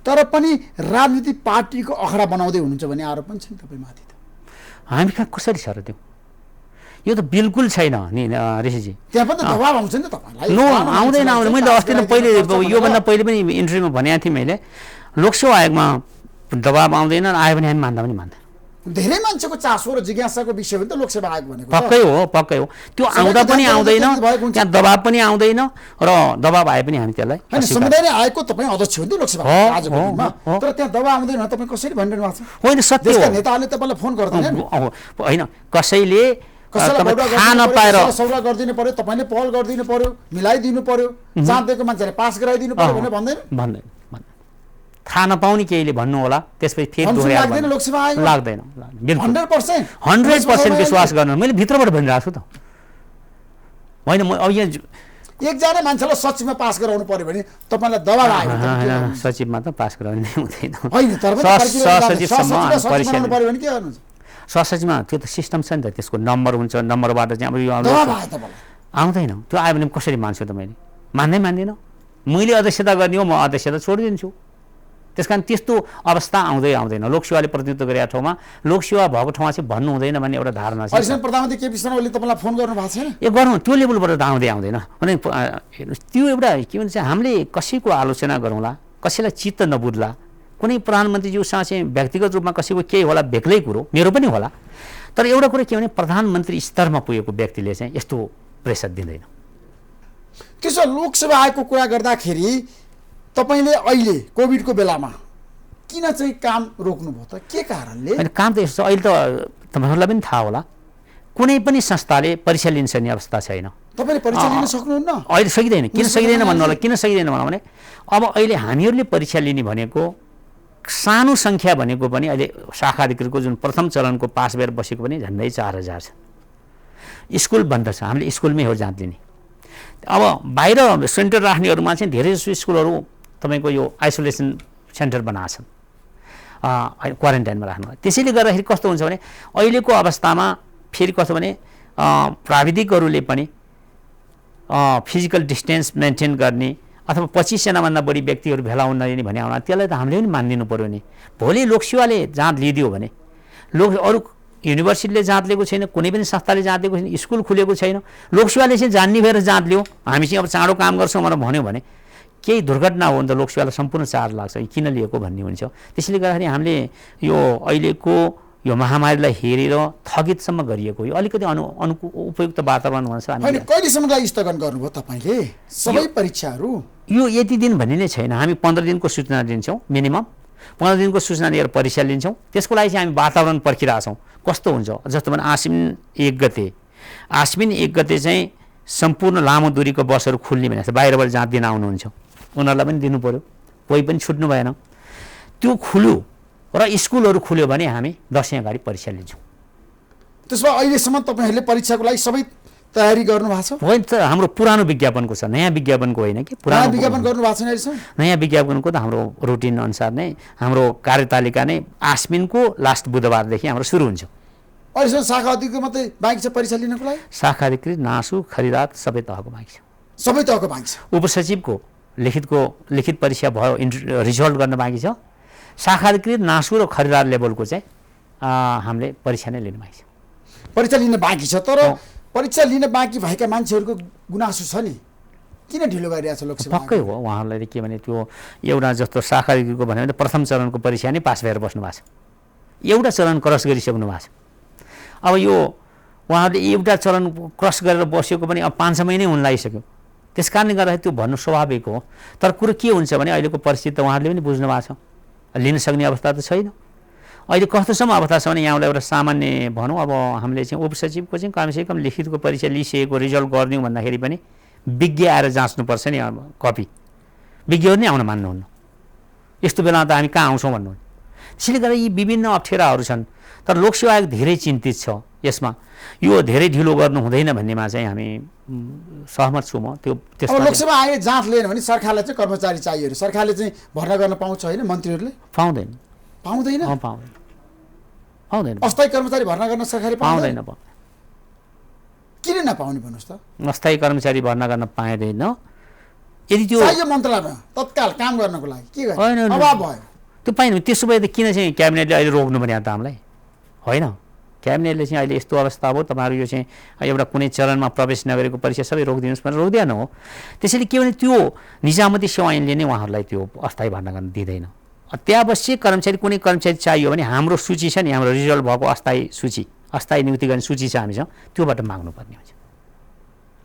तर पनि राजनीतिक पार्टीको अखडा बनाउँदै हुनुहुन्छ भन्ने आरोप पनि छ नि तपाईँमाथि। त हामी कहाँ कसरी छ र त्यो? यो त बिल्कुल छैन नि ऋषिजी। त्यहाँ पनि त दबाब आउँछ नि त तपाईँलाई? नो, आउँदैन। मैले अस्ति नै पहिले योभन्दा पहिले पनि इन्टरभ्यूमा भनेको थिएँ मैले, लोकसेवा आयोगमा दबाब आउँदैन, आयो भने हामी मान्दा पनि मान्दैन। धेरै मान्छेको चासो र जिज्ञासाको विषय हो नि त लोकसेवा आयोग भनेको। पक्कै हो त्यो आउँदा पनि आउँदैन, त्यहाँ दबाब पनि आउँदैन र दबाब आए पनि हामी त्यसलाई हैन। समुदाय आयोगको तपाईँ अध्यक्ष हो नि लोकसेवा आजको दिनमा, तर त्यहाँ दबाब आउँदैन तपाईँ कसरी भनिरहनु भएको छ? होइन सत्य हो। नेताहरूले तपाईँलाई फोन गर्दैनन् होइन, कसैले थाहा नपाएर सौरा गरिदिनु पर्यो, तपाईँले पहल गरिदिनु पर्यो, मिलाइदिनु पर्यो, जाँदेको मान्छेले पास गराइदिनु पर्यो भनेर भन्दैन। थाहा नपाउने केहीले भन्नु होला, त्यसपछि फेरि लाग्दैन लोकसेवा आयोग लाग्दैन। 100% विश्वास गर्नु, मैले भित्रबाट भनिरहेको छु त। होइन म अब यहाँ एकजना मान्छेलाई सचिवमा पास गराउनु पर्यो भने तपाईँलाई दबाब आयो। सचिवमा त पास गराउनु हुँदैन, होइन तर सहसचिवसम्म पर्यो भने के गर्नु? सहसचिवमा त्यो त सिस्टम छ नि त, त्यसको नम्बर हुन्छ, नम्बरबाट चाहिँ अब यो आउँदैन। त्यो आयो भने कसरी मान्छु त? मैले मान्दिनँ। मैले अध्यक्षता गर्ने हो, म अध्यक्षता छोडिदिन्छु। त्यस कारण त्यस्तो अवस्था आउँदैन। लोकसेवाले प्रतिनिधित्व गरेका ठाउँमा, लोकसेवा भएको ठाउँमा चाहिँ भन्नु हुँदैन भन्ने एउटा धारणा छ। प्रधानमन्त्री केपी शर्मा ओलीले तपाईँलाई फोन गर्नु भएको छैन? गरौँ, त्यो लेभलबाट त आउँदैन भने हेर्नुहोस्, त्यो एउटा के भन्छ, हामीले कसैको आलोचना गरौँला, कसैलाई चित्त नबुझ्ला, कुनै प्रधानमन्त्रीज्यूसँग चाहिँ व्यक्तिगत रूपमा कसैको केही होला, बेग्लै कुरो मेरो पनि होला, तर एउटा कुरो के भने प्रधानमन्त्री स्तरमा पुगेको व्यक्तिले चाहिँ यस्तो प्रेसर दिँदैन। त्यसो लोकसेवा आयोगको कुरा गर्दाखेरि तपाईँले अहिले कोभिडको बेलामा किन चाहिँ काम रोक्नुभयो त? के कारणले? होइन, काम त यस्तो अहिले त तपाईँहरूलाई पनि थाहा होला, कुनै पनि संस्थाले परीक्षा लिन्छ नि अवस्था छैन। तपाईँले परीक्षा लिन सक्नुहुन्न? अहिले सकिँदैन। किन सकिँदैन भन्नु होला? किन सकिँदैन भन्नु भने अब अहिले हामीहरूले परीक्षा लिने भनेको सानो सङ्ख्या भनेको पनि अहिले शाखा अधिकृतको जुन प्रथम चरणको पास भएर बसेको पनि झन्डै 4000 छ। स्कुल बन्द छ, हामीले स्कुलमै हो जाँच लिने। अब बाहिर सेन्टर राख्नेहरूमा चाहिँ धेरै जसो स्कुलहरू तपाईँको यो आइसोलेसन सेन्टर बनाएको छन्, क्वारेन्टाइनमा राख्नु। त्यसैले गर्दाखेरि कस्तो हुन्छ भने अहिलेको अवस्थामा फेरि कस्तो भने प्राविधिकहरूले पनि फिजिकल डिस्टेन्स मेन्टेन गर्ने अथवा 25 जनाभन्दा बढी व्यक्तिहरू भेला हुन नदिने भने आउला, त्यसलाई त हामीले पनि मानिदिनु पऱ्यो नि। भोलि लोकसेवाले जाँच लिइदियो भने अरू युनिभर्सिटीले जाँच लिएको छैन, कुनै पनि संस्थाले जाँच लिएको छैन, स्कुल खुलेको छैन, लोकसेवाले चाहिँ जान्ने भएर जाँच लियो, हामी चाहिँ अब चाँडो काम गर्छौँ भनेर भन्यो भने केही दुर्घटना हो भने त लोकसेवालाई सम्पूर्ण चार्ज लाग्छ, किन लिएको भन्ने हुन्छ। त्यसैले गर्दाखेरि हामीले यो अहिलेको यो महामारीलाई हेरेर थगितसम्म गरिएको यो अलिकति उपयुक्त वातावरण हुन्छ। होइन, कहिलेसम्मलाई स्थगन गर्नुभयो तपाईँले सबै परीक्षाहरू? यो यति दिन भन्ने नै छैन, हामी 15 दिनको सूचना दिन्छौँ, मिनिमम 15 दिनको सूचना दिएर परीक्षा लिन्छौँ। त्यसको लागि चाहिँ हामी वातावरण पर्खिरहेछौँ कस्तो हुन्छ। जस्तो भने आश्विन 1 गते चाहिँ सम्पूर्ण लामो दूरीको बसहरू खुल्ने भनेको छ, बाहिरबाट जाँच दिन आउनुहुन्छ, उनीहरूलाई पनि दिनु पऱ्यो, कोही पनि छुट्नु भएन। त्यो खुल्यो र स्कुलहरू खुल्यो भने हामी दसैँ अगाडि परीक्षा लिन्छौँ। त्यसमा अहिलेसम्म तपाईँहरूले परीक्षाको लागि सबै तयारी गर्नु भएको छ? होइन, हाम्रो पुरानो विज्ञापनको छ, नयाँ विज्ञापनको होइन कि। पुरानो विज्ञापन गर्नु भएको छैन अहिलेसम्म? नयाँ विज्ञापनको त हाम्रो रुटिन अनुसार नै हाम्रो कार्यतालिका नै आश्विनको लास्ट बुधबारदेखि हाम्रो सुरु हुन्छ। अहिलेसम्म शाखा अधिकृत मात्रै बाँकी छ परीक्षा लिनको लागि? शाखा अधिकृत, नासु, खरिदार सबै तहको बाँकी छ। सबै तहको बाँकी छ। उपसचिवको लिखित परीक्षा भयो, रिजल्ट गर्न बाँकी छ। शाखा अधिकृत, नासु र खरिदार लेभलको चाहिँ हामीले परीक्षा नै लिनु बाँकी छ। परीक्षा लिन बाँकी छ, तर परीक्षा लिन बाँकी भएका मान्छेहरूको गुनासो छ नि, किन ढिलो गरिरहेको छ लोकसेवा? पक्कै हो, उहाँहरूलाई के भने त्यो एउटा जस्तो शाखा अधिकृतको भन्यो भने प्रथम चरणको परीक्षा नै पास भएर बस्नु भएको छ, एउटा चरण क्रस गरिसक्नु भएको छ। अब यो उहाँहरूले एउटा चरण क्रस गरेर बसेको पनि अब 5-6 महिनै हुन लागिसक्यो। त्यस कारणले गर्दाखेरि त्यो भन्नु स्वाभाविक हो। तर कुरो के हुन्छ भने अहिलेको परिस्थिति त उहाँहरूले पनि बुझ्नु भएको छ, लिन सक्ने अवस्था त छैन। अहिले कस्तोसम्म अवस्था छ भने यहाँबाट एउटा सामान्य भनौँ, अब हामीले चाहिँ उपसचिवको चाहिँ कमसेकम लिखितको परीक्षा लिइसकेको रिजल्ट गरिदिउँ भन्दाखेरि पनि विज्ञ आएर जाँच्नुपर्छ नि, अब कपी विज्ञहरू नै आउन मान्नुहुन्न। यस्तो बेलामा त हामी कहाँ आउँछौँ भन्नु। त्यसैले गर्दा यी विभिन्न अप्ठ्याराहरू छन्, तर लोकसेवा आयोग धेरै चिन्तित छ यसमा। यो धेरै ढिलो गर्नु हुँदैन भन्नेमा चाहिँ हामी सहमत छु म। त्यो लोकसेवा आयोगले जाँच लिएन भने सरकारलाई चाहिँ कर्मचारी चाहियो, सरकारले चाहिँ भर्ना गर्न पाउँछ होइन? मन्त्रीहरूले पाउँदैन। अस्थायी कर्मचारी भर्ना गर्न सरकारले पाउँदैन। किन नपाउने भन्नुहोस् त? अस्थायी कर्मचारी भर्ना गर्न पाइँदैन। यदि त्यो मन्त्रालयमा तत्काल काम गर्नको लागि के गर्नु अभाव भयो त्यो पाइँदैन, त्यसो भए त किन चाहिँ क्याबिनेटले अहिले रोक्नु भने त हामीलाई होइन? क्याबिनेटले चाहिँ अहिले यस्तो अवस्था हो, तपाईँहरू यो चाहिँ एउटा कुनै चरणमा प्रवेश नगरेको परीक्षा सबै रोकिदिनुहोस् भनेर रोक्दैन हो। त्यसैले के भने त्यो निजामती सेवा ऐनले नै उहाँहरूलाई त्यो अस्थायी भर्ना गर्न दिँदैन। अत्यावश्यक कर्मचारी कुनै कर्मचारी चाहियो भने हाम्रो सूची छ नि, हाम्रो रिजल्ट भएको अस्थायी सूची, अस्थायी नियुक्ति गर्ने सूची छ हामीसँग, त्योबाट माग्नुपर्ने हुन्छ।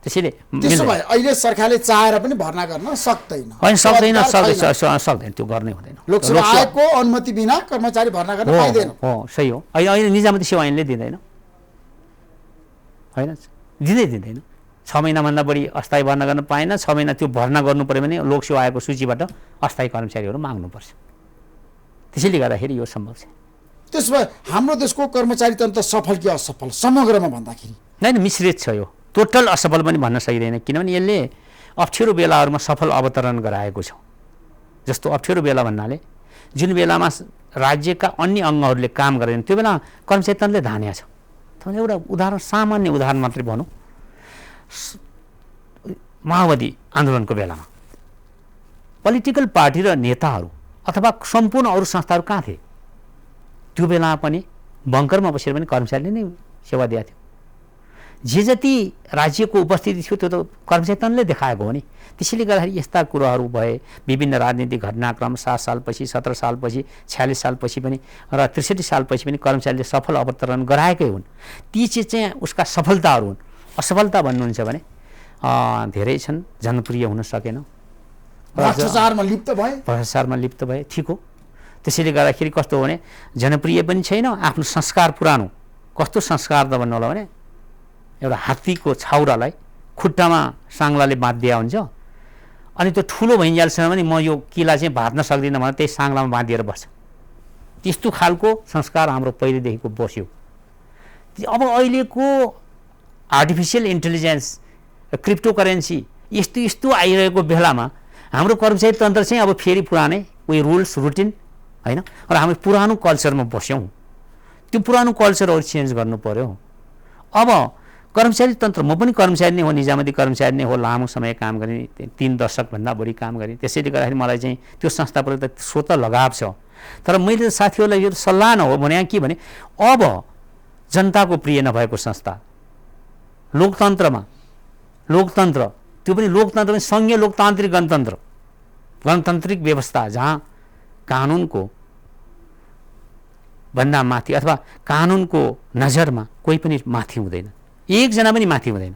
त्यसैले त्यसो भए अहिले सरकारले चाहेर पनि भर्ना गर्न सक्दैन? होइन, सक्दैन, त्यो गर्नै हुँदैन। लोकसेवा आयोगको अनुमति बिना कर्मचारी भर्ना गर्न पाइँदैन। हो, सही हो। अहिले निजामती सेवा ऐनले दिँदैन, होइन, दिँदैन। 6 महिनाभन्दा बढी अस्थायी भर्ना गर्न पाएन। 6 महिना त्यो भर्ना गर्नु पऱ्यो भने लोकसेवा आयोगको सूचीबाट अस्थायी कर्मचारीहरू माग्नुपर्छ। त्यसैले गर्दाखेरि यो सम्भव छ। त्यसो भए हाम्रो देशको कर्मचारी तन्त्र सफल कि असफल समग्रमा भन्दाखेरि? होइन, मिश्रित छ यो। टोटल असफल पनि भन्न सकिँदैन, किनभने यसले अप्ठ्यारो बेलाहरूमा सफल अवतरण गराएको छ। जस्तो अप्ठ्यारो बेला भन्नाले जुन बेलामा राज्यका अन्य अङ्गहरूले काम गरेन त्यो बेला कर्मचारी तन्त्रले धानेको छ। एउटा उदाहरण, सामान्य उदाहरण मात्रै भनौँ, माओवादी आन्दोलनको बेलामा पोलिटिकल पार्टी र नेताहरू अथवा सम्पूर्ण अरू संस्थाहरू कहाँ थिए? त्यो बेलामा पनि बङ्करमा बसेर पनि कर्मचारीले नै सेवा दिएको थियो। जे जति राज्यको उपस्थिति थियो त्यो त कर्मचारी तन्त्रले देखाएको हो नि। त्यसैले गर्दाखेरि यस्ता कुराहरू भए, विभिन्न राजनीतिक घटनाक्रम 7 सालपछि, 17 सालपछि, 46 सालपछि पनि र 63 सालपछि पनि कर्मचारीले सफल अवतरण गराएकै हुन्। ती चिज चाहिँ उसका सफलताहरू हुन्। असफलता भन्नुहुन्छ भने धेरै छन्, जनप्रिय हुन सकेन, भ्रष्टाचारमा लिप्त भए, ठिक हो। त्यसैले गर्दाखेरि कस्तो हो भने जनप्रिय पनि छैन, आफ्नो संस्कार पुरानो। कस्तो संस्कार त भन्नु होला भने एउटा हात्तीको छाउरालाई खुट्टामा साङ्लाले बाँधिदिया हुन्छ, अनि त्यो ठुलो भइन्जालसम्म पनि म यो किला चाहिँ भाँच्न सक्दिनँ भने त्यही साङ्लामा बाँधिएर बस्छ। त्यस्तो खालको संस्कार हाम्रो पहिलेदेखिको बस्यो। अब अहिलेको आर्टिफिसियल इन्टेलिजेन्स, क्रिप्टो करेन्सी यस्तो आइरहेको बेलामा हाम्रो कर्मचारी तन्त्र चाहिँ अब फेरि पुरानै उयो रुल्स रुटिन, होइन, र हामी पुरानो कल्चरमा बस्यौँ। त्यो पुरानो कल्चरहरू चेन्ज गर्नु पर्यो। अब कर्मचारी तन्त्र, म पनि कर्मचारी नै हो, निजामती कर्मचारी नै हो, लामो समय काम गरेँ, 3 दशकभन्दा बढी काम गरेँ। त्यसैले गर्दाखेरि मलाई चाहिँ त्यो संस्थाप्रति त स्वतः लगाव छ। तर मैले साथीहरूलाई यो सल्लाह न हो भने के भने, अब जनताको प्रिय नभएको संस्था लोकतन्त्र, त्यो पनि लोकतन्त्र पनि सङ्घीय लोकतान्त्रिक गणतान्त्रिक व्यवस्था जहाँ कानुनको भन्दा माथि अथवा कानुनको नजरमा कोही पनि माथि हुँदैन, एकजना पनि माथि हुँदैन।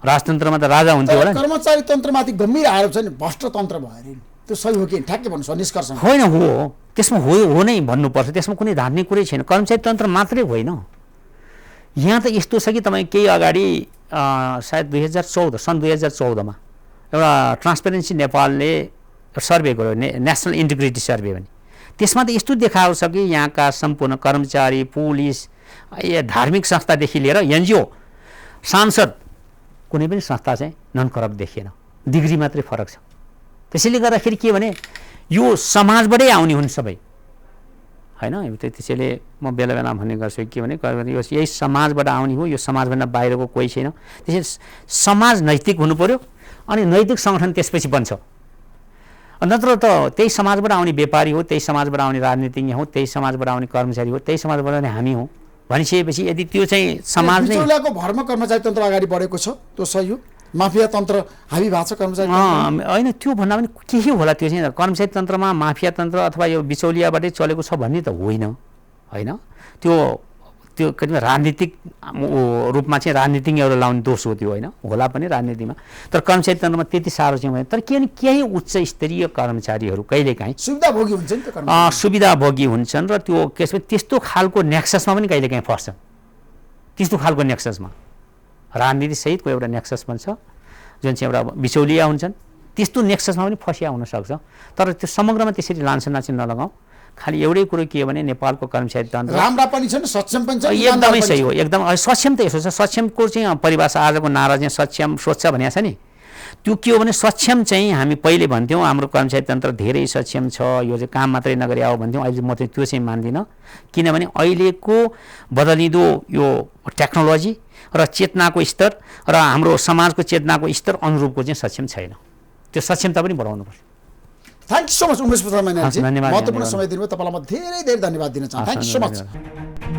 राजतन्त्रमा त राजा हुन्थ्यो होला। कर्मचारी तन्त्रमाथि गम्भीर आरोप छ नि, भ्रष्ट तन्त्र भयो। त्यो सही हो कि ठ्याक्कै भन्नु निष्कर्ष? होइन, हो, त्यसमा हो नै भन्नुपर्छ। त्यसमा कुनै धार्ने कुरै छैन। कर्मचारी तन्त्र मात्रै होइन, यहाँ त यस्तो छ कि तपाईँ केही अगाडि सायद 2014 सन् 2014मा एउटा ट्रान्सपेरेन्सी नेपालले सर्वे गर्यो, नेसनल इन्टिग्रिटी सर्वे भने। त्यसमा त यस्तो देखाएको छ कि यहाँका सम्पूर्ण कर्मचारी, पुलिस, धार्मिक संस्थादेखि लिएर एनजिओ, सांसद, कुनै पनि संस्था चाहिँ नन करप्ट देखिएन। डिग्री मात्रै फरक छ। त्यसैले गर्दाखेरि के भने यो समाजबाटै आउने हुन् सबै, होइन। त्यसैले म बेला बेला भन्ने गर्छु के भने यही समाजबाट आउने हो, यो समाजभन्दा बाहिरको कोही छैन। त्यसैले समाज नैतिक हुनु पर्यो, अनि नैतिक सङ्गठन त्यसपछि बन्छ। नत्र त त्यही समाजबाट आउने व्यापारी हो, त्यही समाजबाट आउने राजनीतिज्ञ हो, त्यही समाजबाट आउने कर्मचारी हो, त्यही समाजबाट आउने हामी हो भनिसकेपछि यदि त्यो चाहिँ समाज नै बिचौलियाको भरमा कर्मचारी तन्त्र अगाडि बढेको छ, त्यो सही हो? माफिया तन्त्र हाबी भएको छ कर्मचारी? होइन, त्यो भन्दा पनि केही होला। त्यो चाहिँ कर्मचारी तन्त्रमा माफिया तन्त्र अथवा यो बिचौलियाबाटै चलेको छ भन्ने त होइन, होइन। त्यो कतिपय राजनीतिक रूपमा चाहिँ राजनीतिज्ञहरू लाउने दोष हो, त्यो होइन, होला पनि राजनीतिमा। तर कर्मचारी तन्त्रमा त्यति साह्रो चाहिँ होइन। तर के भने केही उच्च स्तरीय कर्मचारीहरू कहिलेकाहीँ सुविधाभोगी हुन्छन्, सुविधाभोगी हुन्छन् र त्यो त्यस्तो खालको नेक्ससमा पनि कहिलेकाहीँ फर्छन्। त्यस्तो खालको नेक्ससमा राजनीतिसहितको एउटा नेक्सस बन्छ, जुन चाहिँ एउटा बिचौलिया हुन्छन्, त्यस्तो नेक्ससमा पनि फसिया हुनसक्छ। तर त्यो समग्रमा त्यसरी लान्छना चाहिँ नलगाउँ। खालि एउटै कुरो के हो भने नेपालको कर्मचारी तन्त्र राम्रा पनि छन्, सक्षम पनि छन्। एकदमै सही हो, एकदम सक्षम त यसो छ। सक्षमको चाहिँ परिभाषा आजको नारा चाहिँ सक्षम स्वच्छ भनिएको छ नि, त्यो के हो भने सक्षम चाहिँ हामी पहिले भन्थ्यौँ हाम्रो कर्मचारी तन्त्र धेरै सक्षम छ, यो चाहिँ काम मात्रै नगरी आओ भन्थ्यौँ। अहिले म चाहिँ त्यो चाहिँ मान्दिनँ, किनभने अहिलेको बदलिँदो यो टेक्नोलोजी र चेतनाको स्तर र हाम्रो समाजको चेतनाको स्तर अनुरूपको चाहिँ सक्षम छैन। त्यो सक्षमता पनि बढाउनुपर्छ। Thank you so much Umesh Prasad मैनालीजी, धन्यवाद। महत्त्वपूर्ण समय दिनुभयो। तपाईँलाई म धेरै धेरै धन्यवाद दिन चाहन्छु। Thank you so much.